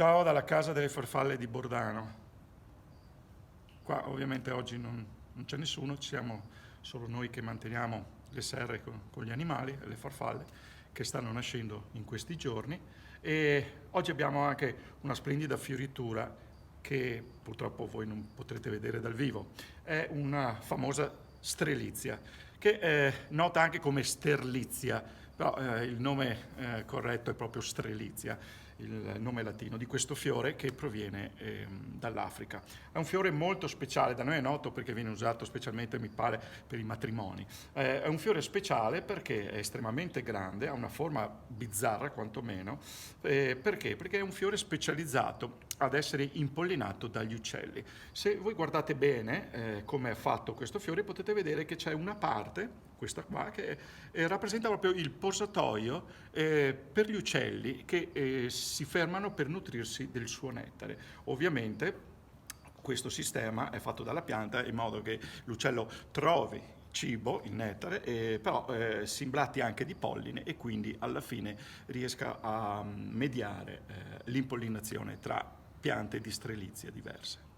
Ciao dalla casa delle farfalle di Bordano. Qua ovviamente oggi non c'è nessuno, ci siamo solo noi che manteniamo le serre con gli animali e le farfalle che stanno nascendo in questi giorni e oggi abbiamo anche una splendida fioritura che purtroppo voi non potrete vedere dal vivo. È una famosa strelizia che è nota anche come sterlizia, però il nome corretto è proprio strelizia, il nome latino di questo fiore che proviene dall'Africa. È un fiore molto speciale, da noi è noto perché viene usato specialmente, mi pare, per i matrimoni. È un fiore speciale perché è estremamente grande, ha una forma bizzarra quantomeno. Perché? Perché è un fiore specializzato ad essere impollinato dagli uccelli. Se voi guardate bene come è fatto questo fiore, potete vedere che c'è una parte, questa qua, che rappresenta proprio il posatoio per gli uccelli che si fermano per nutrirsi del suo nettare. Ovviamente questo sistema è fatto dalla pianta in modo che l'uccello trovi cibo, il nettare, però si imbratti anche di polline e quindi alla fine riesca a mediare l'impollinazione tra piante di strelizie diverse.